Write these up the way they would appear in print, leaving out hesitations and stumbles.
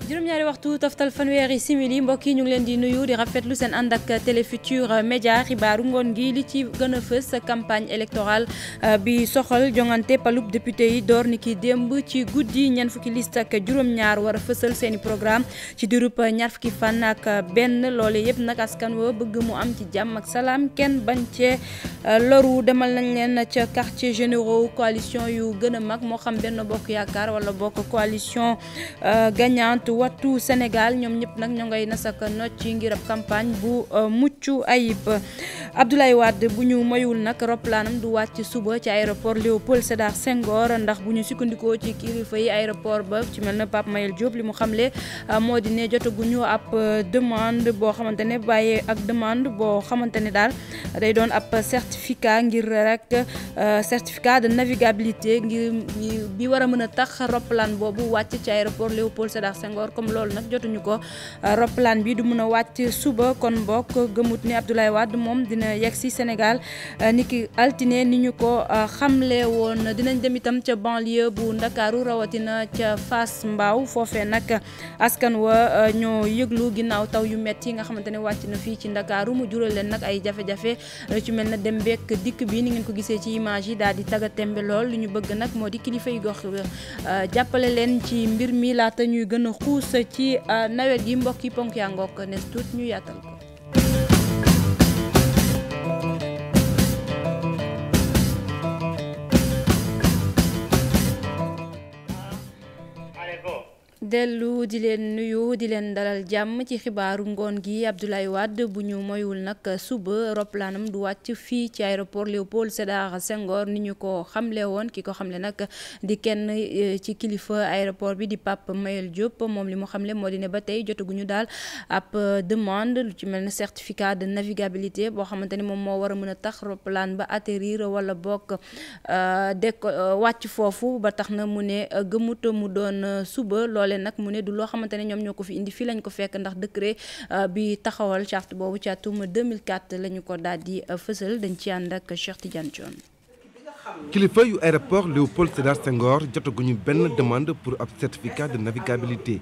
juróom-ñaari waxtu toftal fanweeri simili mbokk yi ñu ngi leen di nuyu di rafetlu seen ànd ak Télé Futurs Médias xibaaru ngoon gi li ci gën a fës campagne électorale bi soxal jongante palub député yi door ni ki démb ci guddi ñeent fukki liste ak juróom-ñaar war a fësal seeni programme ci diirub ñaar fukki fan ak benn loole yëpp nag askan wa bëgg mu am ci jàmm ak salaam kenn bañ cee loru demal nañ leen ca quartier généraux coalition yu gën a mag moo xam benn bokk yaakaar wala bokk coalition gagnante wattu Sénégal ñoom ñëpp nag ñoo ngay nasaka nocc ci ngir ab campagne bu mucc ayib Abdoulaye Wade bu ñu moyul nag roplaanam du wàcc suba ci aéroport Léopold Sédar Senghor ndax bu ñu sukkandikoo ci kilifa yi aéroport ba ci mel na Pape Mayel Diop li mu xamle moo di ne jotaguñu ab demande boo xamante ne bàyyee ak demande boo xamante ne daal day doon ab certificat ngir rek certificat de navigabilité ngir bi war a mën a tax roplaan boobu wàcc ci aéroport Léopold Sédar Senghor comme loolu nag jotuñu ko roplaan bi du mën a wàcc suba kon bokk gëmut ni Abdoulaye Wade moom dina yegg si Sénégal niki altine ni ñu ko xamle woon dinañ dem itam ca banlieue bu Ndakaaru rawatina ca Fass Mbao foofee nag askan wa ñoo yëglu ginnaaw taw yu metti yi nga xamante ne wàcc na fii ci Ndakaaru mu jural leen nag ay jafe-jafe ci mel na dem beek dikk bi ni ngeen ko gisee ci image yi daal di taga tembe lool li ñu bëgg nag moo di kilifa yi gox jàppale leen ci mbir mi laata ñuy gën a xuus ci nawet gi mbokk yi ponk yaa ngook nes tuut ñu yaatal ko. dellu di leen nuyu di leen dalal jàmm ci xibaaru ngoon gi Abdoulaye Wade bu ñu moyul nag suba roplaanam du wàcc fii ci aéroport Léopold Sédar Senghor ni ñu ko xamle woon ki ko xamle nag di kenn ci kilifa aéroport bi di Pape Mayel Diop moom li mu xamle moo di ne ba tey jotaguñu daal ab demande lu ci mel ne certificat de navigabilité boo xamante ne moom moo war a mën a tax roplaan ba atterrir wala bokk wàcc foofu ba tax na mu ne gëmut mu doon suba loole nag mu ne du loo xamante ne ñoom ñoo ko fi indi fii lañ ko fekk ndax décret bi taxawal charte boobu ci atum 2004 la ñu ko daal di fësal dañ ci ànd ak Cheikh Tidiane Thion. kilifa yu aéroport Léopold Sédar Senghor jotaguñu benn demande pour ab certificat de navigabilité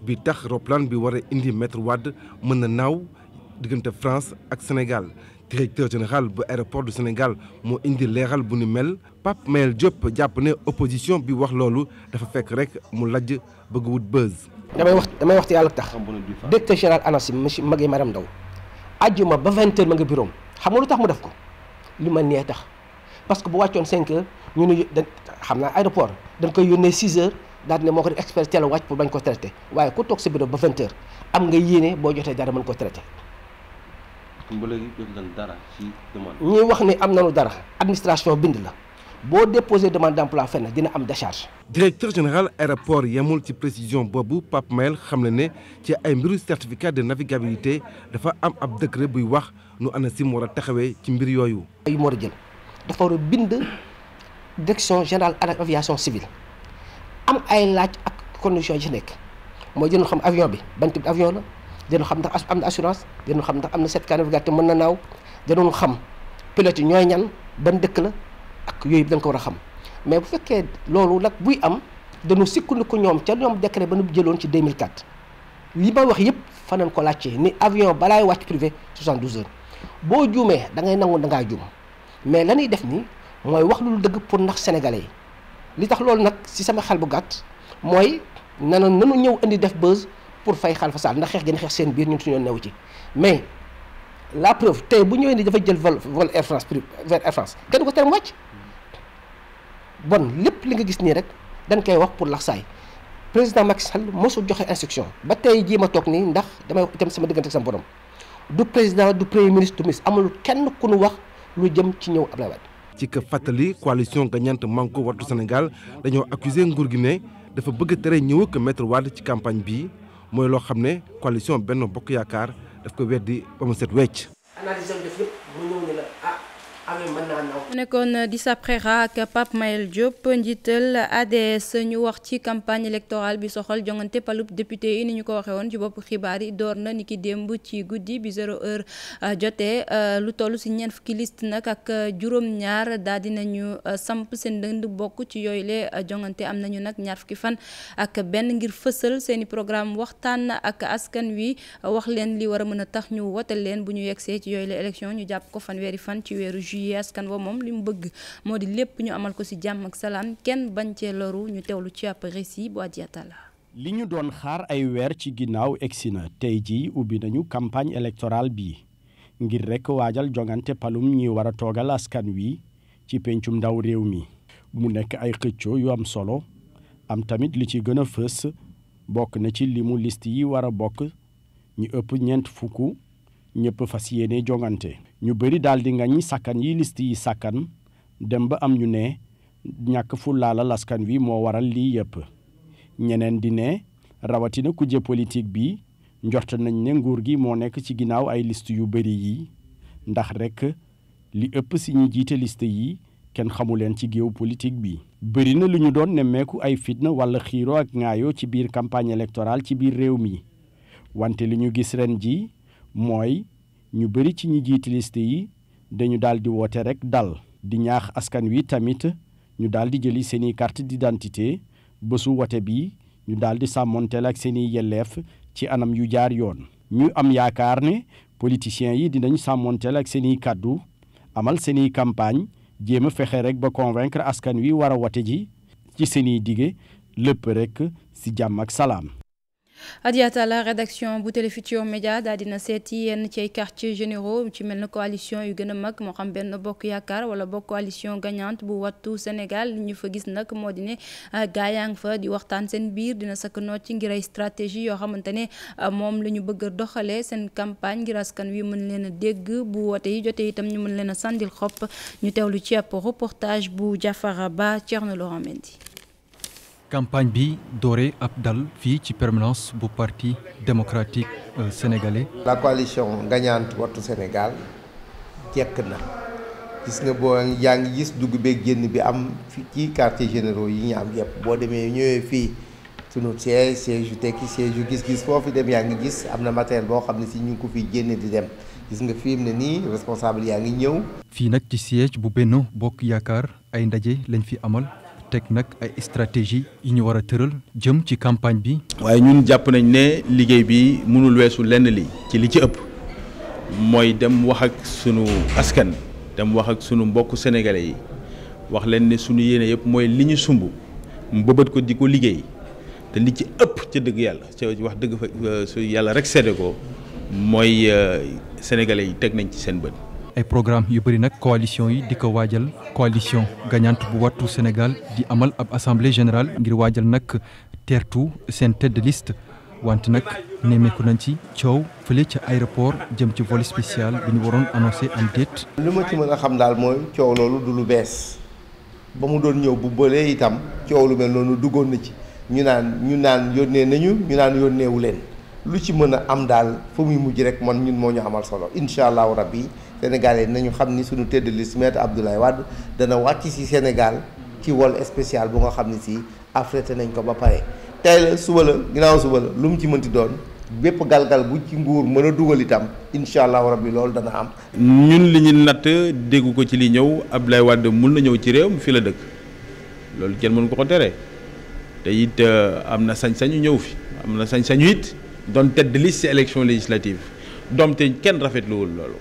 bi tax roplaan bi war a indi Maître Wade mën na naaw diggante France ak Sénégal. directeur général bu aéroport du Sénégal moo indi leeral bu ni mel Pape Mayel Diop jàpp ne opposition bi wax loolu dafa fekk rek mu lajj bëgg wut buzz. damay wax ci yàlla tax directeur général ANACIM monsieur Maguette Maram Ndaw àjjuma ba 20h ma nga bureau xam nga lu tax mu def ko li ma nee tax parce que bu wàccoon 5h ñu ne xam naa aéroport dañ koy yónnee 6h daal di ne moo ko def expert teel a wàcc pour bañ ko traité waaye ku toog sa bureau ba 20h am nga yéene boo jotee dara mën ko traité. ba léegi jot nañ dara ci demande. ñuy wax ni am nañu dara administration bind la boo déposé demande d'emploi fenn dina am décharge. directeur général aéroport yemul ci précision boobu Pape Mayel xam ne ne ci ay mbiru certificat de navigabilité dafa am ab décret buy wax nu ANACIM war a taxawee ci mbir yooyu. yu mu war a jël dafa war a bind direction générale aviation civile am ay laaj ak conditions yi ci nekk mooy dina xam avion bi ban type avion la. dinañu xam ndax am na assurance dinañu xam ndax am na certificat de navigabilité mën na naaw dinañu xam pilote yi ñooy ñan ban dëkk la ak yooyu dañ ko war a xam mais bu fekkee loolu nag buy am dañu sukkandiku ñoom ca ñoom décret ba nu jëloon ci 2004 li ma wax yëpp fa nañ ko laajtee ni avion balaay wàcc privé 72 heures boo juumee da ngay nangu da ngaa juum mais la ñuy def ni mooy wax lu dëgg pour ndax sénégalais yi li tax loolu nag si sama xel bu gàtt mooy nanu ñëw indi def buzz. pour fay Khalifa Sall ndax xeex gën a xeex seen biir ñun suñu new ci mais la preuve tey bu ñëwee ni dafa jël vol Air France vers Air France kenn ko tere mu wàcc bon lépp li nga gis nii rek dañ koy wax pour lax saay président Macky Sall mosul joxe instruction ba tey jii ma toog nii ndax damay wax itam sama diggante ak sama borom du président du premier ministre du ministre amul kenn ku nu wax lu jëm ci ñëw Abdoulaye Wade. ci ka fàttali coalition gagnante Manko Wattu Sénégal dañoo accusé nguur gi ne dafa bëgg tere ñëw ak Maître Wade ci campagne bii. mooy loo xam ne coalition Benno Bokk Yaakaar daf ko weddi ba mu set wecc. analyse am def lépp mu ñëw ne la mu nekkoon Dissa Préra ak Pape Mayel Diop njiital ADS ñu wax ci campagne électorale bi soxal jongante palub député yi ni ñu ko waxee woon ci bopp xibaar yi door na niki démb ci guddi bi 0h jotee lu toll si ñeent fukki liste nag ak juróom-ñaar daal dinañu samp seen dënd bokk ci yooyu le jongante am nañu nag ñaar fukki fan ak benn ngir fësal seeni programme waxtaan ak askan wi wax leen li war a mën a tax ñu wotal leen bu ñu yegsee ci yooyu le élection ñu jàpp ko fanweeri fan ci weeru juillet askan wa moom li mu bëgg moo di lépp ñu amal ko ci jàmm ak salaam kenn bañ cee loru ñu teewlu ci ab récit bu Adiatala. li ñu doon xaar ay weer ci ginnaaw egsi na tey jii ubbi nañu campagne électorale bi ngir rekk waajal jongante palum ñi war a toogal askan wi ci pencum ndaw réew mi mu nekk ay xëccoo yu am solo am tamit li ci gën a fës bokk na ci limu liste yi war a bokk ñu ëpp ñeent fukk ñëpp fas yéene jongante ñu bëri daal di ngañ sakkan yi liste yi sakkan dem ba am ñu ne ñàkk fu laalal askan wi moo waral lii yëpp ñeneen di ne rawatina kujje politique bi njort nañ ne nguur gi moo nekk ci ginnaaw ay liste yu bëri yi ndax rekk li ëpp si ñi jiite liste yi kenn xamu leen ci géew politique bi bëri na lu ñu doon nemmeeku ay fitna wala xiiro ak ŋaayoo ci biir campagne électorale ci biir réew mi wante li ñu gis ren ji mooy ñu bëri ci ñi jiite liste yi dañu daal di woote rekk dal di ñaax askan wi tamit ñu daal di jëli seeni carte d'identité bésu wote bi ñu daal di sàmmonteel ak seeni yelleef ci anam yu jaar yoon ñu am yaakaar ne politiciens yi dinañ sàmmonteel ak seeni kàddu amal seeni campagne jéem a fexe rekk ba convaincre askan wi war a wote ji ci seeni dige lépp rekk ci jàmm ak salaam. Adiata la rédaction bu Télé Futurs Médias daal dina seeti yenn ci ay quartiers généraux ci mel na coalition yu gën a mag moo xam benn bokk yaakaar wala bokk coalition gagnante bu wattu Sénégal li ñu fa gis nag moo di ne gaa yaa ngi fa di waxtaan seen biir dina sakk noot ci ngir ay stratégie yoo xamante ne moom la ñu bëgg a doxalee seen campagne ngir askan wi mën leen a dégg bu woote yi jotee itam ñu mën leen a sandil xob ñu teewlu ci ab reportage bu Diafara Ba Thierno Laurent Mendy. campagne bi doore ab dal fii ci permanence bu parti démocratique sénégalais. la coalition gagnante wattu Sénégal jekk na gis nga boo yaa ngi gis dugg beeg génn bi am fi ci quartiers généraux yi ñu am yëpp boo demee ñëwee fii sunu siège yu tekki siège yu gis-gis foofu dem yaa ngi gis am na matériel boo xam ne si ñu ngi ko fiy génne di dem gis nga fi mu ne nii responsable yaa ngi ñëw. fii nag ci siège bu Benno Bokk Yaakaar ay ndaje lañ fi amal. teg nag ay stratégie yi ñu war a tëral jëm ci campagne bi. waaye ñun jàpp nañ ne liggéey bi mënul weesu lenn li ci li ci ëpp mooy dem wax ak sunu askan dem wax ak sunu mbokku sénégalais yi wax leen ne sunu yéene yëpp mooy li ñu sumb mbëbët ko di ko liggéey te li ci ëpp ca dëgg yàlla ca wax dëgg fa su yàlla rek sedde ko mooy sénégalais yi teg nañ ci seen bët. ay programme yu bëri nag coalition yi di ko waajal coalition gagnante bu wattu Sénégal di amal ab assemblée générale ngir waajal nag teertu seen tête de liste wante nag nemmeeku nañ ci coow fële ca aéroport jëm ci vol spécial bi ñu waroon annoncé am déet. li ma ci mën a xam daal mooy coow loolu du lu bees ba mu doon ñëw bu bëlee itam coow lu mel noonu duggoon na ci ñu naan yónnee nañu ñu naan yónneewu leen lu ci mën a am daal fa muy mujj rek man ñun moo ñu amal solo incha allahu rabbi Sénégalais nañu xam ni suñu tête de liste Maître Abdoulaye Wade dana wàcc ci Sénégal ci vol spécial bu nga xam ne si affrété nañ ko ba pare tey la suba la ginnaaw suba la lu mu ci mënti doon bépp galgal bu ci nguur mën a dugal itam incha allahu rabbi loolu dana am. ñun li ñu natt déggu ko ci li ñëw Abdoulaye Wade mun na ñëw ci réew mi fi la dëkk loolu kenn mënu ko ko tere te it am na sañ-sañu ñëw fi am na sañ-sañu it doon tête de liste ci élection législative doom te kenn rafetluwul loolu.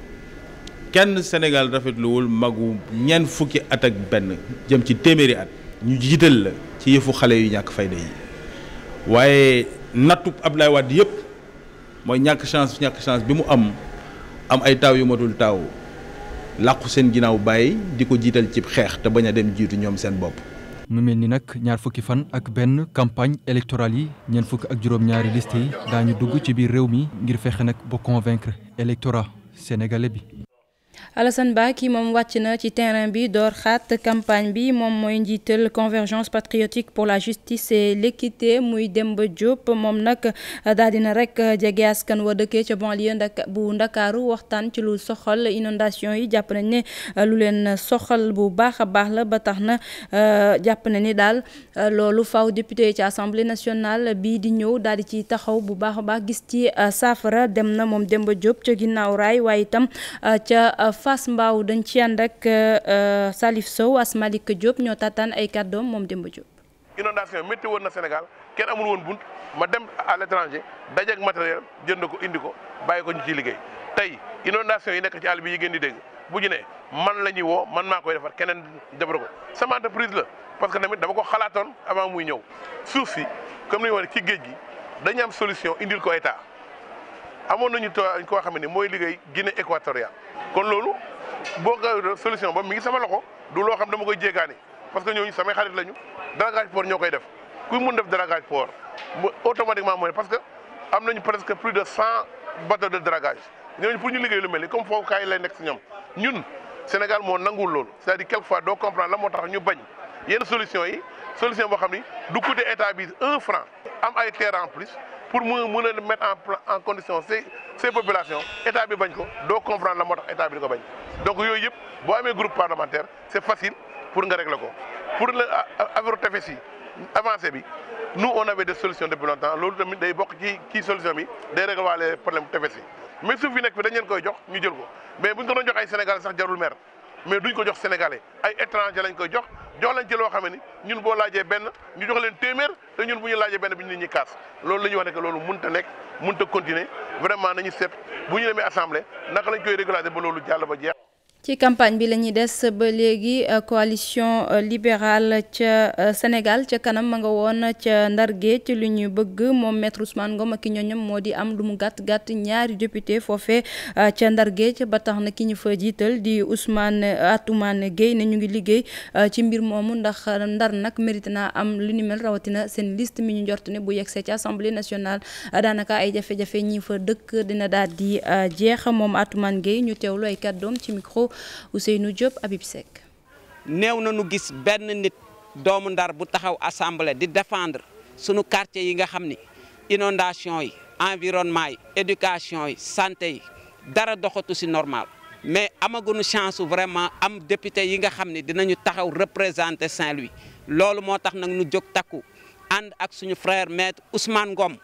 kenn Sénégal rafetluwul magu ñeent fukki at ak benn jëm ci téeméeri at ñu jiital la ci yëfu xale yu ñàkk fayda yi waaye nattu Abdoulaye Wade yëpp mooy ñàkk chance bi mu am ay taaw yu matul taaw làqu seen ginnaaw bàyyi di ko jiital ci xeex te bañ a dem jiitu ñoom seen bopp. mu mel ni nag ñaar fukki fan ak benn campagne électorale yi ñeent fukk ak juróom-ñaari liste yi daañu dugg ci biir réew mi ngir fexe nag ba convaincre électorat sénégalais bi. Alassane Ba kii moom wàcc na ci terrain bi door xaat campagne bi moom mooy njiital convergence patriotique pour la justice et l'équité muy Demba Diop moom nag daal dina rek jege askan wa dëkkee ca banlieue bu Ndakaaru waxtaan ci lu soxal inondation yi jàpp nañ ne lu leen soxal bu baax a baax la ba tax na jàpp na ni daal loolu faw député yi ci assemblée nationale bii di ñëw daal di ci taxaw bu baax a baax gis ci saafara dem na moom Demba Diop ca ginnaaw raay waaye itam ca Fass Mbao dañ ci ànd ak Salif Sow Asmalik Diop ñoo tàttaan ay kàddoom moom Demba Diop. inondation métti woon na Sénégal kenn amul woon bunt ma dem à l'étranger dajeeg matériel jënd ko indi ko bàyyi ko ñu ciy liggéey tey inondation yi nekk ci àll bi yi ngeen di dégg bu ñu ne man la ñuy woo man maa koy defar keneen defar ko sama entreprise la parce que tamit dama ko xalaatoon avant muy ñëw suuf si comme ni ñu waxee ci géej gi dañu am solution indil ko état amoon nañu koo xam ne mooy liggéey Guinée équatoriale kon loolu boo ko solution ba mi ngi sama loxo du loo xam dama koy jéegaani parce que ñooñu samay xarit lañu dragage port ñoo koy def kuy mun def dragage port mu automatiquement mooy parce que am nañu presque plus de 100 bateaux de dragage ñooñu pour ñu liggéey lu mel ni comme foofu kaay lay nekk si ñoom ñun Sénégal moo nanguwul loolu c'est-à-dire quelquefois doo comprendre la moo tax ñu bañ yenn solution yi solution boo xam ni du coûter état bi 1 franc am ay terres en plus pour mu mën a mettre en condition ces populations état bi bañ ko doo comprendre la moo tax état bi di ko bañ donc yooyu yëpp boo amee groupe parlementaire c'est facile pour nga régler ko pour le affaire tefes yi avancé bi nous on avait des solutions depuis longtemps loolu tamit day bokk ci solution bi day régler waale problème tefes yi mais suuf yi nekk fi dañ leen koy jox ñu jël ko mais buñ ko doon jox ay Sénégalais sax jarul mer mais duñ ko jox Sénégalais ay étranger lañ koy jox lañ ci loo xam ne ñun boo laajee benn ñu jox leen téeméer te ñun bu ñu laajee benn bi nit ñi kaas loolu la ñuy wax ne que loolu mënta nekk mënta continuer vraiment nañu seet bu ñu demee assemblée naka lañ koy régulariser ba loolu jàll ba jeex. ci campagne bi la ñuy des ba léegi coalition libérale ca Sénégal ca kanam ma nga woon ca Ndar Géej lu ñu bëgg moom maître Ousmane Ngom ak ki ñooñam moo di am lu mu gàtt gàtt ñaari député foofee ca Ndar Géej ba tax na ki ñu fa jiital di Atoumane Gueye ne ñu ngi liggéey ci mbir moomu ndax Ndar nag mérité naa am lu ni mel rawatina seen liste mi ñu njort ne bu yegsee ci assemblée nationale daanaka ay jafe-jafe ñi fa dëkk dina daal di jeex moom Atoumane Gueye ñu teewlu ay kàddoom ci micro Ousseynou Diop Habib Seck. néew na nu gis benn nit doomu Ndar bu taxaw assemblée di défendre sunu quartier yi nga xam ni inondation yi environnement yi éducation yi santé yi dara doxatu si normal mais amaguñu chance vraiment am député yi nga xam ni dinañu taxaw représenter Saint-Louis loolu moo tax nag nu jóg takku ànd ak suñu frère maître Ousmane Ngom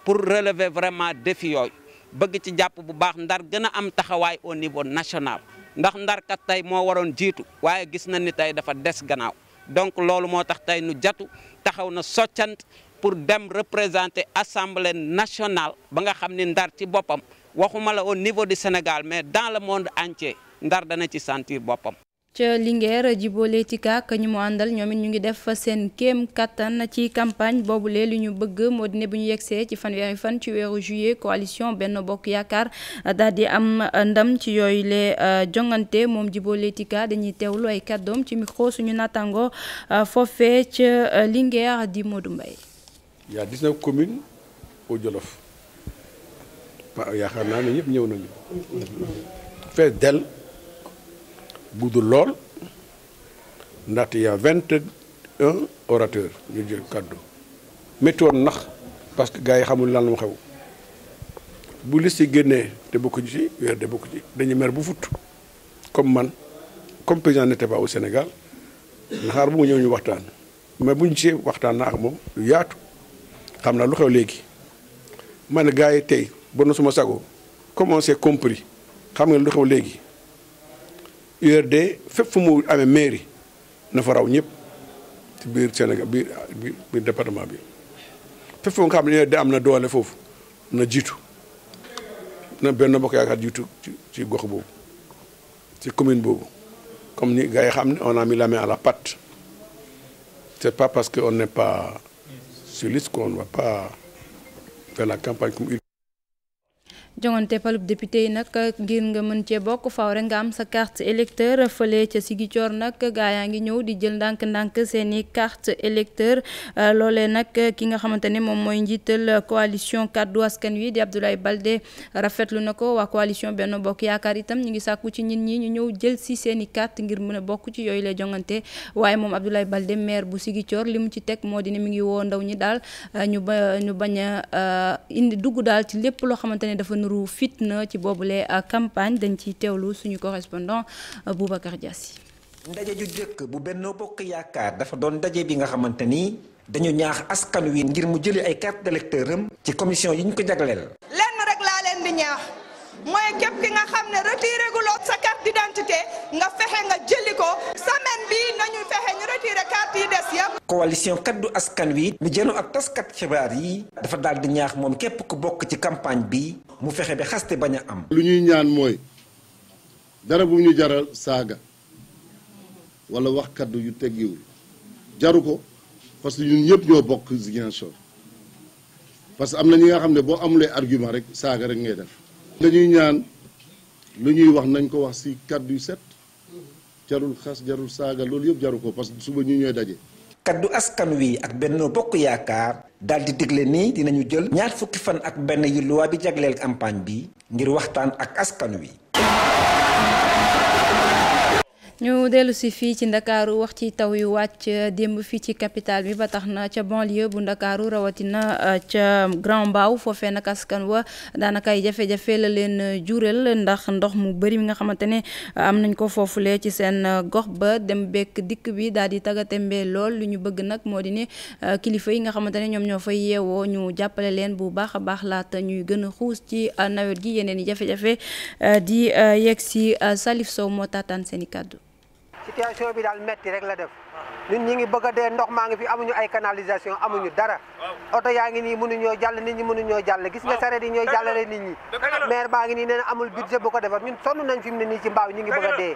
pour relever vraiment défi yooyu bëgg ci jàpp bu baax Ndar gën a am taxawaay au niveau national. ndax Ndar kat tey moo waroon jiitu waaye gis na ni tey dafa des gannaaw donc loolu moo tax tey nu jatu taxaw na soccant pour dem représenter assemblée nationale ba nga xam ni Ndar ci boppam waxuma la au niveau du Sénégal mais dans le monde entier Ndar dana ci sentir boppam. ca Linguère Djibo Leyti Ka ak ñi mu àndal ñoom it ñu ngi def seen kéem kattan ci campagne boobule li ñu bëgg moo di ne bu ñu yegsee ci fanweeri fan ci weeru juillet coalition Benno Bokk Yaakaar daal di am ndam ci yooyu le jongante moom Djibo Leyti Ka dañuy teewlu ay kàddoom ci micro suñu naataango foofee ca Linguère di Modou Mbaye. Il y a 19 communes au Jolof yaakaar naa ne ñëpp ñëw nañu fees del gudd lool ndaxte y a 21 orateurs ñu jël kàddu métti woon nax parce que gars yi xamul lan mu xew bu liste yi génnee te bokkuñu ci weer de bokku ci dañu mer bu fut comme man comme président n'était pas au Sénégal naxaar bu mu ñëw ñu waxtaan mais buñ ci waxtaan na ak moom lu yaatu xam naa lu xew léegi ma ne gars yi tey bon na suma sago comme on s'est compris xam nga lu xew léegi URD fépp fu mu amee mairie na fa raw ñëpp ci biir Sénégal biir département bi fépp fu nga xam ne URD am na doole foofu na jiitu na Benno Bokk Yaakaar jiitu ci gox boobu ci commune boobu comme ni gars yi xam ne on a mis la main à la pâte c'est pas parce que on n'est pas sur liste qu'on ne va pas faire la campagne comme il. jongante palub député yi nag ngir nga mën cee bokk faaw rek nga am sa carte électeur fële ca Ziguinchor nag gaa yaa ngi ñëw di jël ndànk-ndànk seeni carte électeur loolee nag ki nga xamante ne moom mooy njiital coalition kaddu askan wi di Abdoulaye Baldé rafetlu na ko. waa coalition Benno Bokk Yaakaar itam ñu ngi sàkku ci nit ñi ñu ñëw jël si seeni carte ngir mën a bokk ci yooyu lay jongante waaye moom Abdoulaye Baldé maire bu Ziguinchor li mu ci teg moo di ne mi ngi woo ndaw ñi daal ñu bañ a indi dugg daal ci lépp loo xamante ne dafa nuru fitna ci boobule campagne. dañ ciy teewlu suñu correspondant Boubacar Diassi. ndaje ju jëkk bu Benno Bokk Yaakaar dafa doon ndaje bi nga xamante ni dañu ñaax askan wi ngir mu jëli ay carte d'électeur am ci commission yi ñu ko jagleel. lenn rek laa leen di ñaax mooy képp ki nga xam ne retiré gu loo sa carte d'identité nga fexe nga jëli ko semaine bi nañu fexe ñu retiré carte yi des yëpp. coalition kaddu askan wi mi jënoo ak taskat xibaar yi dafa daal di ñaax moom képp ku bokk ci campagne bi mu fexe ba xaste bañ a am. lu ñuy ñaan mooy dara bu ñu jaral saaga wala wax kaddu yu teggiwul jaru ko parce que ñun ñëpp ñoo bokk Ziguinchor parce que am na ñi nga xam ne boo amulee argument rek saaga rek ngay def. dañuy ñaan lu ñuy wax nañ ko wax ci kaddu yu set jarul xas jarul saaga loolu yëpp jaru ko parce que suba ñu ñooy daje. kaddu askan wi ak Benno Bokk Yaakaar daal di digle ni dinañu jël ñaar fukki fan ak benn yi loi bi jagleel campagne bi ngir waxtaan ak askan wi. ñu dellu si fii ci ndakaaru wax ci taw yu wàcc démb fii ci capitale bi ba tax na ca banlieue bu ndakaaru rawatina ca Grand Mbao foofee nag askan wa daanaka ay jafe-jafe la leen jural ndax ndox mu bëri mi nga xamante ne am nañ ko foofulee ci seen gox ba dem bekk dikk bi daal di tagatembe lool lu ñu bëgg nag moo di ne kilifa yi nga xamante ne ñoom ñoo fay yeewoo ñu jàppale leen bu baax a baax laata ñuy gën a xuus ci nawet gi yeneen i jafe-jafe di yegg si Salif Sow moo taataan seen i kàddu. situation bi daal metti rek la def ñun ñi ngi bëgg a dee ndox maa ngi fi amuñu ay canalisation amuñu dara oto yaa ngi nii mënuñoo jàll nit ñi mënuñoo jàll gis nga sareet yi ñooy jàllale nit ñi maire baa ngi nii nee na amul budget bu ko defar ñun sonn nañ fi mu ne nii ci mbaaw ñi ngi bëgg a dee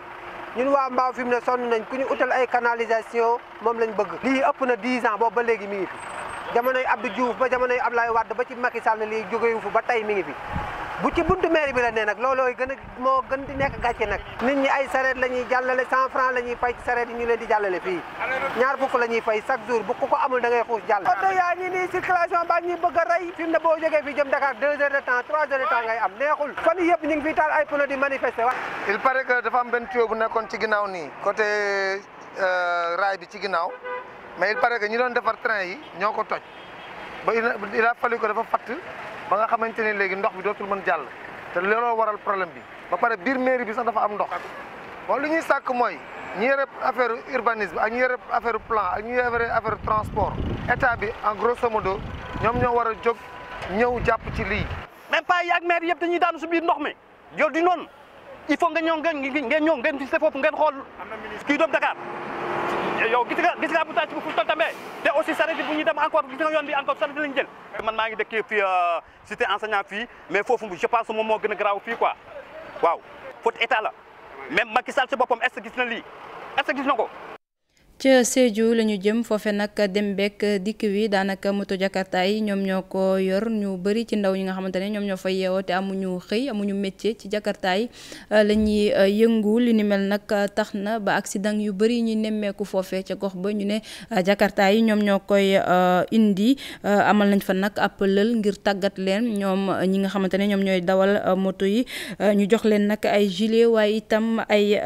ñun waa mbaaw fi mu ne sonn nañ ku ñu utal ay canalisation moom lañ bëgg lii ëpp na 10 ans boobu ba léegi mi ngi fi jamonoy Abdou Diouf ba jamonoy Abdoulaye Wade ba ci Macky Sall lii jógewu fu ba tey mi ngi fi bu ci buntu mairie bi la ne nag loolooy gën a moo gën di nekk gàcce nag nit ñi ay sareet la ñuy jàllale 100 francs la ñuy fay ci sareet yi ñu leen di jàllale fii ñaar fukk la ñuy fay chaque jour bu ku ko amul da ngay xuus jàll oto yaa ngi nii circulation baa ñuy bëgg a rey fi mu ne boo jógee fii jëm Dakar 2 heures de temps 3 heures de temps ngay am neexul fan yëpp ñu ngi fii taal ay pneu di manifester wa il paraît que dafa am benn tuyau bu nekkoon ci ginnaaw nii côté raay bi ci ginnaaw mais il paraît que ñi doon defar train yi ñoo ko toj ba il a fallu que dafa fatt ba nga xamante ni léegi ndox bi dootul mën jàll te looloo waral problème bi ba pare biir mairie bi sax dafa am ndox bon li ñuy sàkk mooy ñi yore affaire urbanisme ak ñi yore affaire plan ak ñi yore affaire transport état bi en grosso modo ñoom ñoo war a jóg ñëw jàpp ci lii. même pas yi ak maire yëpp dañuy daanu su biir ndox mi yow di noonu il faut nga ñëw ngeen visité foofu ngeen xool kii doom Dakar yow gis nga abutage bi fu tol tambe te aussi saret bu ñuy dem encore gis nga yoon bi encore saret lañu jël man maa ngi dëkkee fii cité enseignant fii mais foofu je pense moom moo gën a garaaw fii quoi waaw faute état la même Macky Sall si boppam est-ce que gis na lii est-ce que gis na ko ca Sédhiou la ñu jëm foofe nag dem bekk dikk wi daanaka moto jakarta yi ñoom ñoo ko yor ñu bëri ci ndaw ñi nga xamante ne ñoom ñoo fay yeewoo te amuñu xëy amuñu métier ci jakarta yi la ñuy yëngu li ni mel nag tax na ba accident yu bëri ñuy nemmeeku foofe ca gox ba ñu ne jakarta yi ñoom ñoo koy indi amal nañ fa nag ab lël ngir tàggat leen ñoom ñi nga xamante ne ñoom ñooy dawal moto yi ñu jox leen nag ay gilet waaye itam ay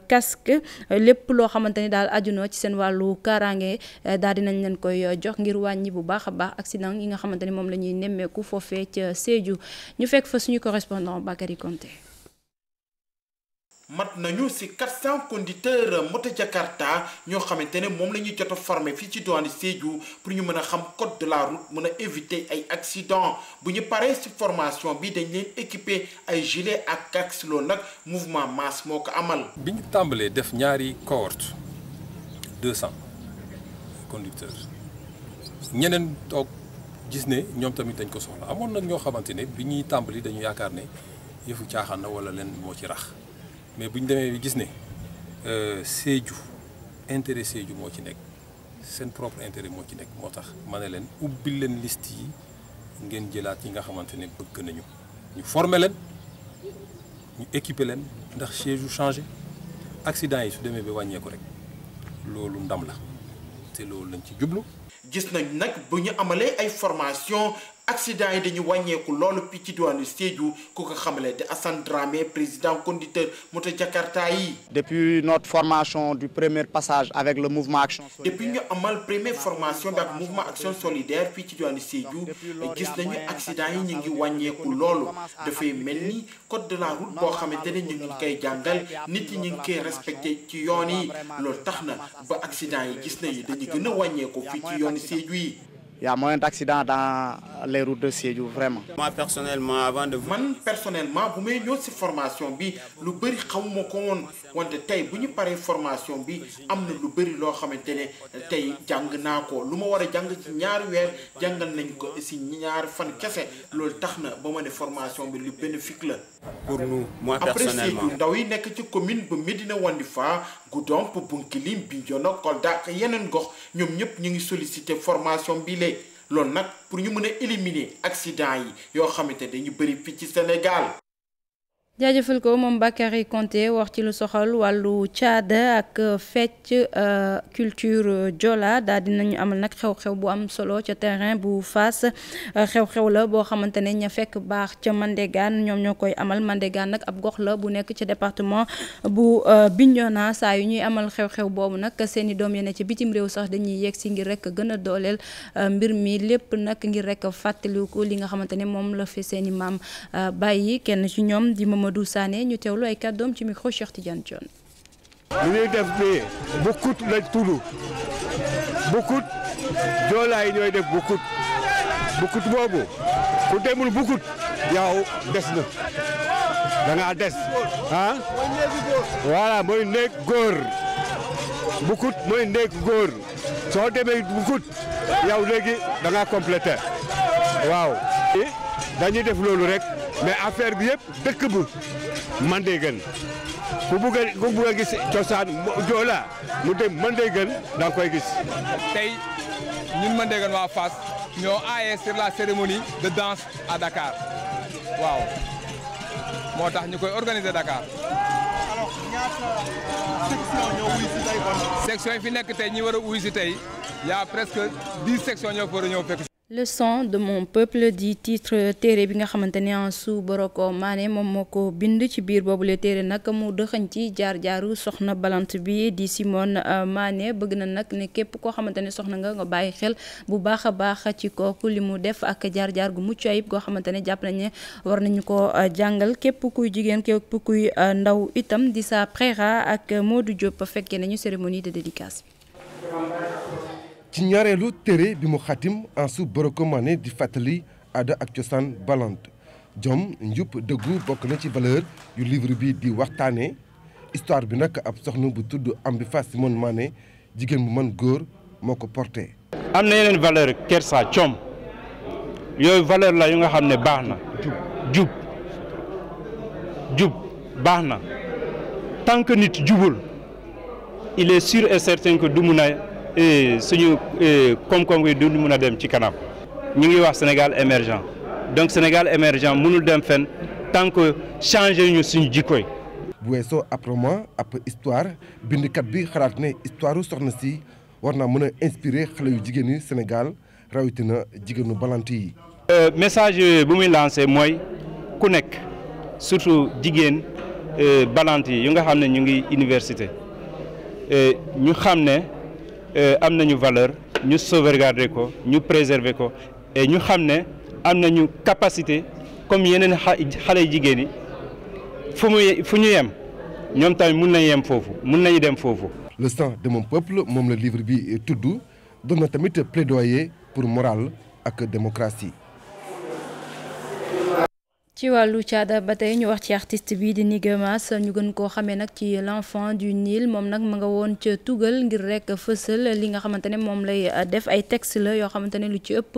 casque lépp loo xamante ni daal aju na ci seen wàllu kaaraange daal dinañ leen koy jox ngir wàññi bu baax a baax accident yi nga xamante ni moom la ñuy nemmeeku foofee ca Sédhiou ñu fekk fa suñu correspondant Bakary Konté. mat nañu ci 400 conducteurs moto Jakarta ñoo xamante ne moom la ñuy jot a formé fii ci diwaanu Sédhiou pour ñu mën a xam code de la route mën a éviter ay accident bu ñu paree ci formation bi dañ leen équipé ay gilet ak casque loolu nag mouvement masse moo ko amal. bi ñu tàmbalee def ñaari cohorte 200 conducteurs ñeneen toog gis ne ñoom tamit dañ ko soxla amoon nag ñoo xamante ne bi ñuy tàmbali dañu yaakaar ne yëfu caaxaan na wala leen moo ci rax mais bu ñu demee bi gis ne Sédhiou intérêt Sédhiou moo ci nekk seen propre intérêt moo ci nekk moo tax ma ne leen ubbil leen liste yi ngeen jëlaat yi nga xamante ne bëgg nañu ñu former leen ñu équiper leen ndax siège yu changé accident yi su demee ba wàññeeku rek loolu ndam la te loolu lañ ci jublu. gis nañ nag bu ñu amalee ay formation accident yi dañu wàññeeku loolu fii ci diwaanu Sédhiou ku ko xamale di Assane Dramé président conducteur moto Jakarta yi. Depuis notre formation du premier passage avec le mouvement Action Solidaire. Depuis ñu amal première formation bi ak mouvement Action Solidaire fii ci diwaanu Sédhiou gis nañu accident yi ñu ngi wàññeeku loolu dafay mel ni code de la route boo xamante ne ñu ngi koy jàngal nit yi ñu ngi koy respecté ci yoon yi loolu tax na ba accident yi gis nañu dañu gën a wàññeeku fii ci yoonu Sédhiou yi. Il y a moins d'accidents dans les routes de Sédhiou vraiment. Moi personnellement avant de man personnellement bu may ñëw ci formation bi lu bëri xamuma ko woon wante tey bu ñu paree formation bi am na lu bëri loo xamante ne tey jàng naa ko lu ma war a jàng ci ñaari weer jàngal nañ ko ci ñaari fan kese loolu tax na ba ma ne formation bi lu bénéfique la. Pour nous, moi personnellement. Après ndaw yi nekk ci commune bu Médina Wandifa Goudomp Bounkiling Bignona Kolda ak yeneen gox ñoom ñëpp ñu ngi solliciter formation bi léegi loolu nag pour ñu mën a éliminer accident yi yoo xamante dañu bëri fii ci Sénégal. jaajëfal ko moom Bakary Konté wax ci lu soxal wàllu caada ak fecc culture Joola daal dinañu amal nag xew-xew bu am solo ca terrain bu Fass xew-xew la boo xamante ne ña fekk baax ca Mandégane ñoom ñoo koy amal Mandégane nag ab gox la bu nekk ca département bu Bignona saa yu ñuy amal xew-xew boobu nag seeni doom yi ne ci bitim réew sax dañuy yegg si ngir rek gën a dooleel mbir mi lépp nag ngir rek fàttaliku li nga xamante ne moom la fi seeni maam bàyyi kenn ci ñoom di Mamadou Sané ñu teewlu ay kàddoom ci micro Cheikh Tidiane Dione. li ñuy def nii bukkut lañ tudd bukkut joolaa yi ñooy def bukkut boobu ku demul bukkut yow des na da ngaa des ah voilà mooy néeg góor bukkut mooy néeg góor soo demee bukkut yow léegi da ngaa complété waaw dañuy def loolu rek. mais affaire bi yëpp dëkk bu Mandégane ku bugg a gis cosaan Joola mu dem Mandégane da nga koy gis. tey ñun Mandégane waa Fass ñoo aaye sur la cérémonie de danse à Dakar waaw moo tax ñu koy organiser Dakar. alors ñaata section ñoo wuy si tey kon. section yi fi nekk tey ñi war a wuy si tey y a presque 10 sections ñoo fa war a ñëw fekk. Le son de mon peuple di titre téere bi nga xamante ne Ansou Boroko Mané moom moo ko bind ci biir boobu le téere nag mu dëxañ ci jaar-jaaru soxna Balante bi di Simone Mané bëgg na nag ne képp koo xamante ne soxna nga bàyyi xel bu baax a baax ci kooku li mu def ak jaar-jaar gu mucc ayib goo xamante ne jàpp nañ ne war nañu ko jàngal képp kuy jigéen képp kuy ndaw itam di sa Préra ak Modou Diop fekkee nañu cérémonie de dédicace bi. ci ñaareelu téere bi mu xatim Ansou Boroko Mané di fàttali aada ak cosaan Balante jom njub dëggu bokk na ci valeur yu livre bi di waxtaane histoire bi nag ab soxna bu tudd Ambi Fass Simone Mané jigéen bu mën góor moo ko porté. am na yeneen valeur kersa com yooyu valeur la yu nga xam ne baax na jub baax na tant que nit jubul il est sûr et certain que du mun a suñu koom-koom yi du mun a dem ci kanam ñu ngi wax Sénégal émergent donc Sénégal émergent mënul dem fenn tant que changé ñu suñu jikko yi. bu weesoo après ab histoire bindkat bi xalaat ne histoire soxna si war naa mën a inspiré xale yu jigéen yi Sénégal rawatina jigéenu Balante yi. message bu muy lancé mooy ku nekk surtout jigéen Balante yi yu nga xam ne ñu ngi université ñu xam ne. am nañu valeur ñu sauvegarder ko ñu préserver ko et ñu xam ne am nañu capacité comme yeneen xale jigéen yi fu ñu yem ñoom tamit mun nañu yem foofu mun nañu dem foofu. Le sang de mon peuple moom la livre bi tudd doon na tamit plaidoyer pour morale ak démocratie. ci wàllu caada ba tey ñu wax ci artiste bi di Nigga Mass ñu gën koo xamee nag ci l'enfant du Nil moom nag ma nga woon ca tugal ngir rek fësal li nga xamante ne moom lay def ay texte la yoo xamante ne lu ci ëpp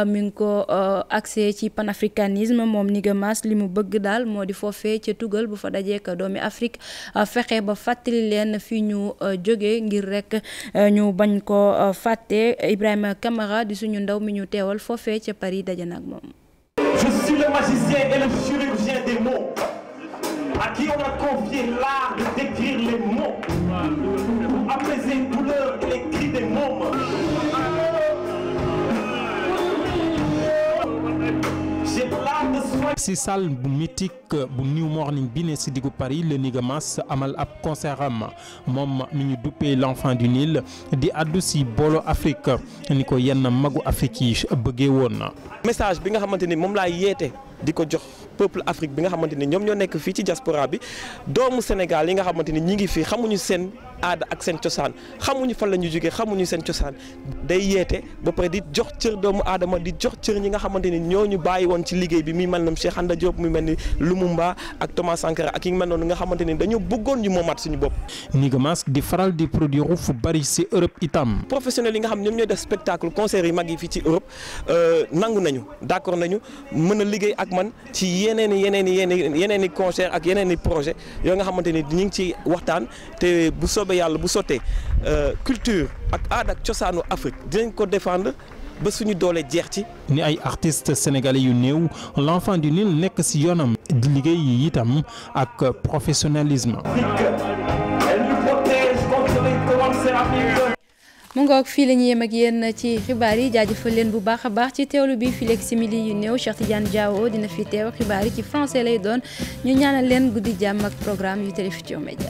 mi ngi ko axé ci panafricanisme moom Nigga Mass li mu bëgg daal moo di foofee ca tugal bu fa dajeek doomi Afrique fexe ba fàttali leen fi ñu jógee ngir rek ñu bañ ko fàtte Ibrahima Camara di suñu ndaw mi ñu teewal foofee ca Paris daje nag moom. le magicien et le chirurgien des mots, à qui on a confié l'art de décrire les mots, pour apaiser les douleurs et les cris des mômes. si salle bu mythique bu New Morning bi ne si diggu Paris le Nigamas amal ab concert am moom mi ñu duppee l'enfant du Nil di addu si boolo Afrique ni ko yenn magu Afrique yi bëggee woon na. message bi nga xamante ni moom laa yeete di ko jox peuple Afrique bi nga xamante ni ñoom ñoo nekk fii ci diaspora bi doomu Sénégal yi nga xamante ni ñi ngi fii xamuñu seen aada ak seen cosaan xamuñu fan la ñu jógee xamuñu seen cosaan day yeete ba pare di jox cër doomu aadama di jox cër ñi nga xamante ni ñoo ñu bàyyi woon ci liggéey bi muy mel ne Cheikh Anta Diop muy mel ni Lumumba ak Thomas Sankara ak yi mel noonu nga xamante ni dañoo bëggoon ñu moomaat suñu bopp. Nigamas di faral di produire fu bari ci Europe itam. professionnels yi nga xam ñoom ñooy def spectacle concert yi mag yi fii ci Europe nangu nañu d'accord nañu mën a liggéey ak man ci yeneen i concert ak yeneen i projet yoo nga xamante ni ñu ngi ci waxtaan te bu soobee yàlla bu sottee culture ak aada ak cosaanu Afrique dinañ ko défendre ba suñu doole jeex ci. ni ay artistes sénégalais yu néew l'enfant du Nil nekk ci yoonam di liggéey yi itam ak professionnalisme. mu ngoog fii la ñu yem ak yéen ci xibaar yi jaajëfal leen bu baax a baax ci teewlu bi fileeg simili yu néew Cheikh Tidiane Diawo dina fi teew xibaar yi ci français lay doon ñu ñaanal leen guddi jàmm ak programme yu Télé Futurs Médias.